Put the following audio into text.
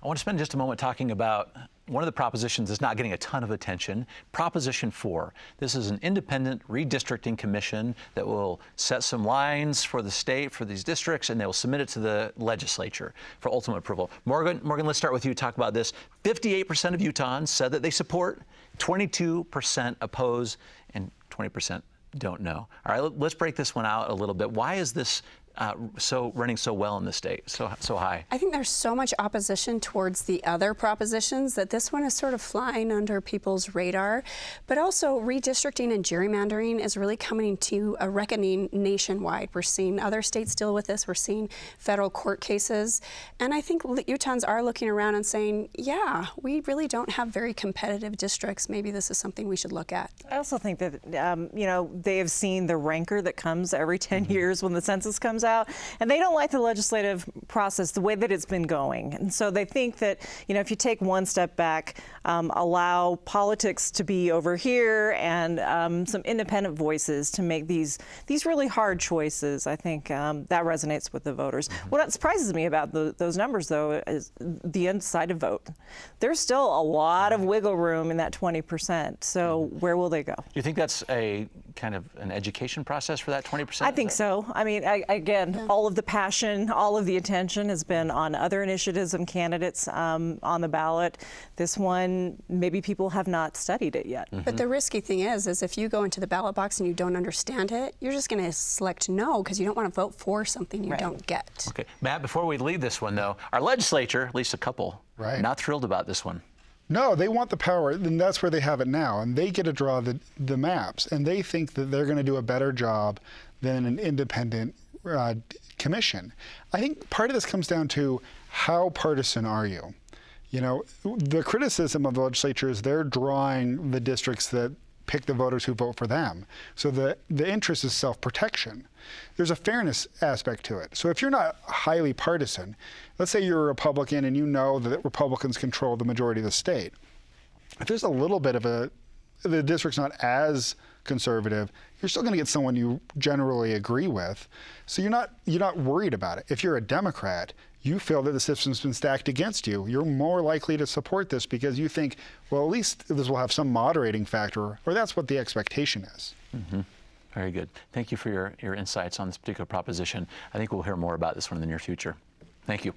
I want to spend just a moment talking about one of the propositions that's not getting a ton of attention, Proposition 4. This is an independent redistricting commission that will set some lines for the state, for these districts, and they will submit it to the legislature for ultimate approval. Morgan, let's start with you to talk about this. 58% of Utahns said that they support, 22% oppose, and 20% don't know. All right, let's break this one out a little bit. Why is this running so well in the state, so high? I think there's so much opposition towards the other propositions that this one is sort of flying under people's radar. But also redistricting and gerrymandering is really coming to a reckoning nationwide. We're seeing other states deal with this. We're seeing federal court cases. And I think Utahns are looking around and saying, yeah, we really don't have very competitive districts. Maybe this is something we should look at. I also think that, you know, they have seen the rancor that comes every 10 years when the census comes out, and they don't like the legislative process the way that it's been going. And so they think that, you know, if you take one step back, allow politics to be over here and some independent voices to make these really hard choices, I think that resonates with the voters. What surprises me about those numbers, though, is the undecided vote. There's still a lot of wiggle room in that 20%. So where will they go? Do you think that's a kind of an education process for that 20%? I think so. I mean, again, all of the passion, all of the attention has been on other initiatives and candidates on the ballot. This one, maybe people have not studied it yet. But the risky thing is if you go into the ballot box and you don't understand it, you're just going to select no because you don't want to vote for something you don't get. Okay, Matt, before we leave this one, though, our legislature, at least a couple, not thrilled about this one. No, they want the power, and that's where they have it now, and they get to draw the maps, and they think that they're going to do a better job than an independent commission. I think part of this comes down to how partisan are you? You know, the criticism of the legislature is they're drawing the districts that pick the voters who vote for them. So the interest is self-protection. There's a fairness aspect to it. So if you're not highly partisan, let's say you're a Republican and you know that Republicans control the majority of the state. If there's a little bit of the district's not as conservative, you're still going to get someone you generally agree with. So you're not worried about it. If you're a Democrat, you feel that the system's been stacked against you. You're more likely to support this because you think, well, at least this will have some moderating factor, or that's what the expectation is. Very good. Thank you for your insights on this particular proposition. I think we'll hear more about this one in the near future. Thank you.